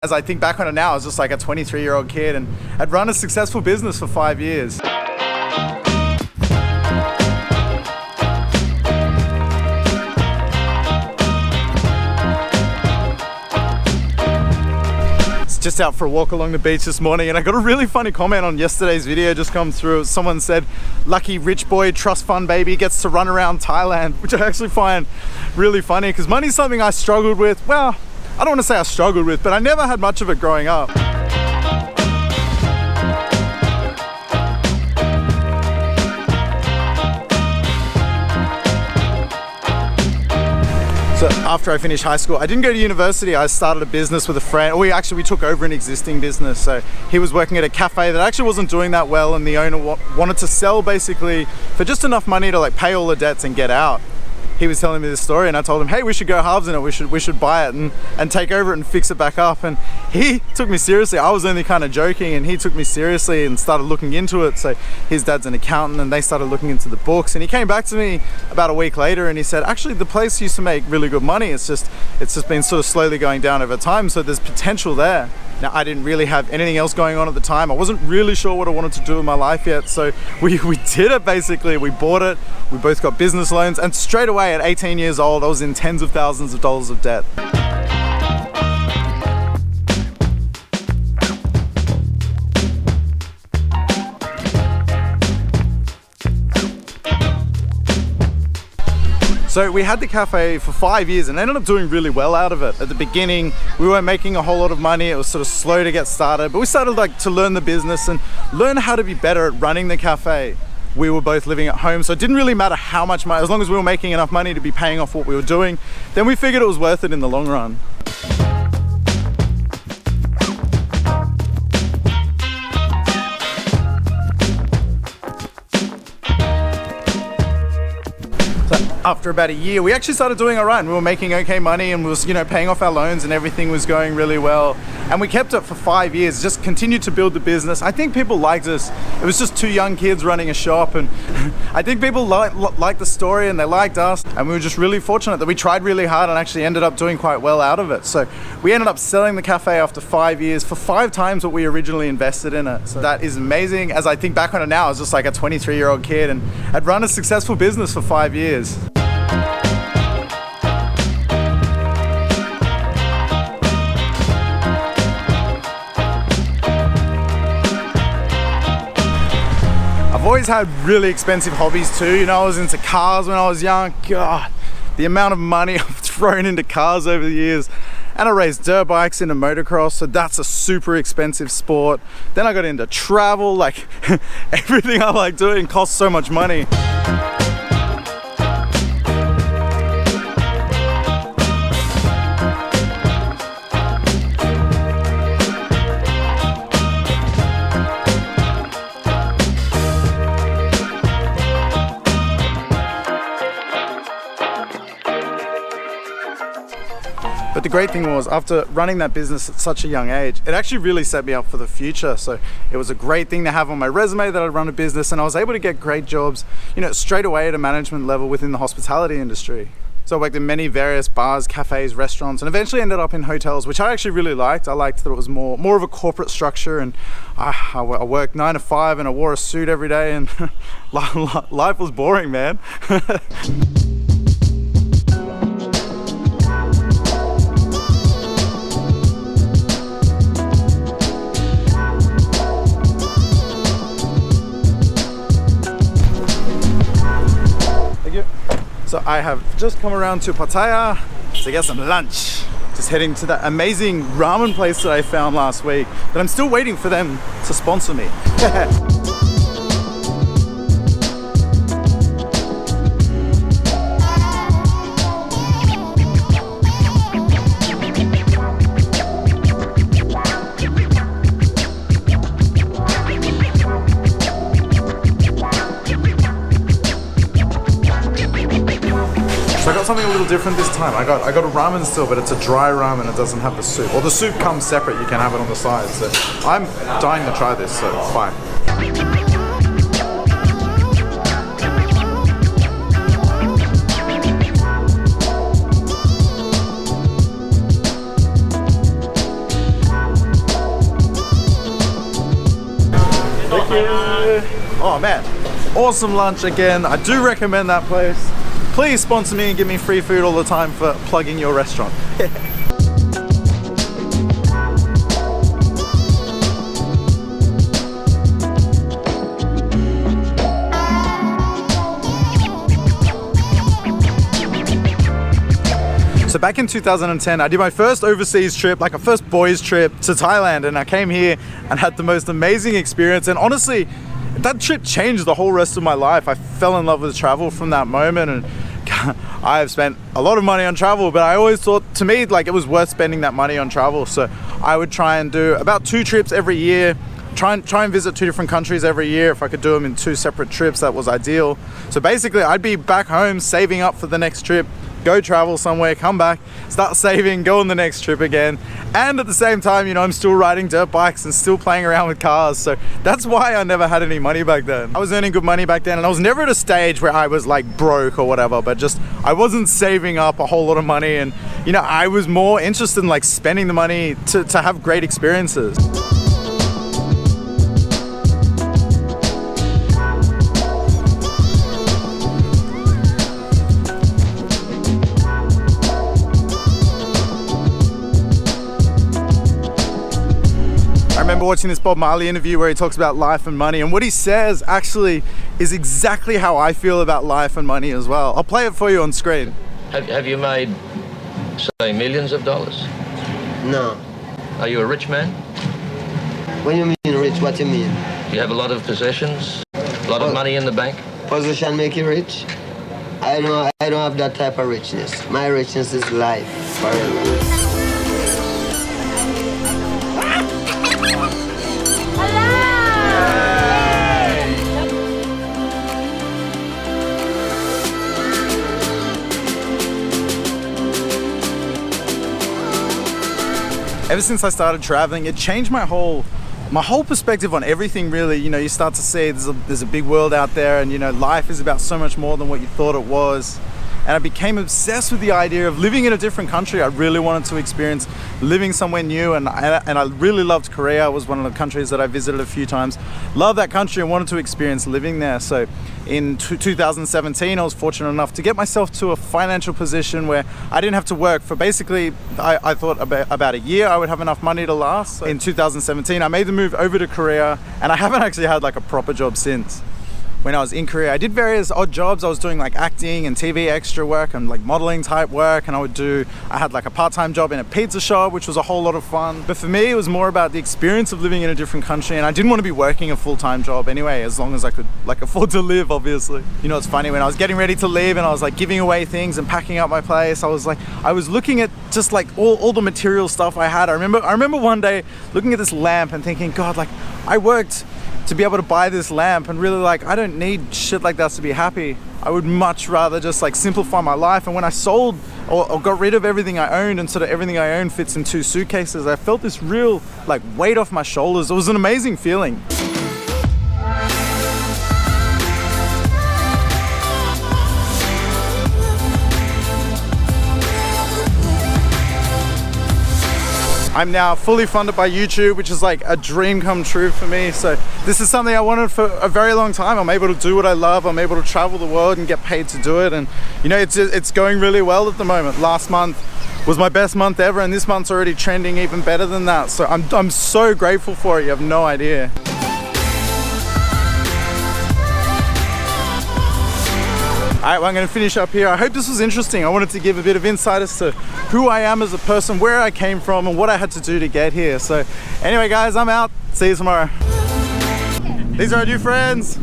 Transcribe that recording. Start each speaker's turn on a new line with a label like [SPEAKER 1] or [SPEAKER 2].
[SPEAKER 1] As I think back on it now, I was just like a 23-year-old kid and I'd run a successful business for 5 years. Just out for a walk along the beach this morning and I got a really funny comment on yesterday's video just come through. Someone said, lucky rich boy trust fund baby gets to run around Thailand, which I actually find really funny because money's something I struggled with. Well, I don't want to say I struggled with, but I never had much of it growing up. So after I finished high school, I didn't go to university. I started a business with a friend. We took over an existing business. So he was working at a cafe that actually wasn't doing that well, and the owner wanted to sell basically for just enough money to like pay all the debts and get out. He was telling me this story and I told him, hey, we should go halves in it. We should buy it and take over it and fix it back up. And he took me seriously. I was only kind of joking and he took me seriously and started looking into it. So his dad's an accountant and they started looking into the books. And he came back to me about a week later and he said, actually the place used to make really good money. It's just been sort of slowly going down over time. So there's potential there. Now, I didn't really have anything else going on at the time. I wasn't really sure what I wanted to do in my life yet. So we did it basically. We bought it. We both got business loans. And straight away at 18 years old, I was in tens of thousands of dollars of debt. So we had the cafe for 5 years and ended up doing really well out of it. At the beginning, we weren't making a whole lot of money. It was sort of slow to get started, but we started to learn the business and learn how to be better at running the cafe. We were both living at home, so it didn't really matter how much money, as long as we were making enough money to be paying off what we were doing, then we figured it was worth it in the long run. After about a year, we actually started doing all right and we were making okay money and was, paying off our loans and everything was going really well. And we kept it for 5 years, just continued to build the business. I think people liked us. It was just two young kids running a shop and I think people liked the story and they liked us. And we were just really fortunate that we tried really hard and actually ended up doing quite well out of it. So we ended up selling the cafe after 5 years for 5 times what we originally invested in it. So that is amazing. As I think back on it now, I was just like a 23-year-old kid and I'd run a successful business for 5 years. I've always had really expensive hobbies too. I was into cars when I was young. God, the amount of money I've thrown into cars over the years. And I raced dirt bikes into motocross, so that's a super expensive sport. Then I got into travel, like everything I like doing costs so much money. But the great thing was, after running that business at such a young age, it actually really set me up for the future. So it was a great thing to have on my resume that I'd run a business and I was able to get great jobs, straight away at a management level within the hospitality industry. So I worked in many various bars, cafes, restaurants, and eventually ended up in hotels, which I actually really liked. I liked that it was more of a corporate structure and I worked 9 to 5 and I wore a suit every day and life was boring, man. So I have just come around to Pattaya to get some lunch. Just heading to that amazing ramen place that I found last week, but I'm still waiting for them to sponsor me. So I got something a little different this time. I got a ramen still, but it's a dry ramen. It doesn't have the soup. Or the soup comes separate. You can have it on the side. So I'm dying to try this. So it's fine. you. Oh man, awesome lunch again. I do recommend that place. Please sponsor me and give me free food all the time for plugging your restaurant. So back in 2010, I did my first overseas trip, like a first boys trip to Thailand, and I came here and had the most amazing experience. And honestly, that trip changed the whole rest of my life. I fell in love with travel from that moment, and I have spent a lot of money on travel, but I always thought, to me, like it was worth spending that money on travel. So I would try and do about 2 trips every year. Try and visit 2 different countries every year. If I could do them in 2 separate trips, that was ideal. So basically, I'd be back home saving up for the next trip, go travel somewhere, come back, start saving, go on the next trip again. And at the same time, you know, I'm still riding dirt bikes and still playing around with cars. So that's why I never had any money back then. I was earning good money back then, and I was never at a stage where I was like broke or whatever, but just I wasn't saving up a whole lot of money. And you know, I was more interested in like spending the money to have great experiences. I remember watching this Bob Marley interview where he talks about life and money, and what he says actually is exactly how I feel about life and money as well. I'll play it for you on screen.
[SPEAKER 2] Have you made, say, millions of dollars?
[SPEAKER 3] No.
[SPEAKER 2] Are you a rich man?
[SPEAKER 3] When you mean rich, what you mean?
[SPEAKER 2] You have a lot of possessions, a lot of money in the bank?
[SPEAKER 3] Position make you rich? I don't have that type of richness. My richness is life forever.
[SPEAKER 1] Ever since I started traveling, it changed my whole perspective on everything, really. You know, you start to see there's a big world out there, and you know, life is about so much more than what you thought it was. And I became obsessed with the idea of living in a different country. I really wanted to experience living somewhere new, and I really loved Korea. It was one of the countries that I visited a few times. Loved that country and wanted to experience living there. So in 2017, I was fortunate enough to get myself to a financial position where I didn't have to work for basically, I thought about a year I would have enough money to last. So in 2017, I made the move over to Korea, and I haven't actually had like a proper job since. When I was in Korea, I did various odd jobs. I was doing like acting and TV extra work and like modeling type work, and I had like a part-time job in a pizza shop, which was a whole lot of fun. But for me, it was more about the experience of living in a different country, and I didn't want to be working a full-time job anyway, as long as I could like afford to live, obviously. You know, it's funny, when I was getting ready to leave and I was like giving away things and packing up my place, I was looking at just like all the material stuff I had. I remember one day looking at this lamp and thinking, God, like I worked to be able to buy this lamp, and really like I don't need shit like that to be happy. I would much rather just like simplify my life. And when I sold or got rid of everything I owned, and sort of everything I owned fits in 2 suitcases, I felt this real like weight off my shoulders. It was an amazing feeling. I'm now fully funded by YouTube, which is like a dream come true for me. So this is something I wanted for a very long time. I'm able to do what I love. I'm able to travel the world and get paid to do it. And you know, it's going really well at the moment. Last month was my best month ever, and this month's already trending even better than that. So I'm so grateful for it. You have no idea. Alright, well, I'm going to finish up here. I hope this was interesting. I wanted to give a bit of insight as to who I am as a person, where I came from, and what I had to do to get here. So anyway guys, I'm out. See you tomorrow. These are our new friends.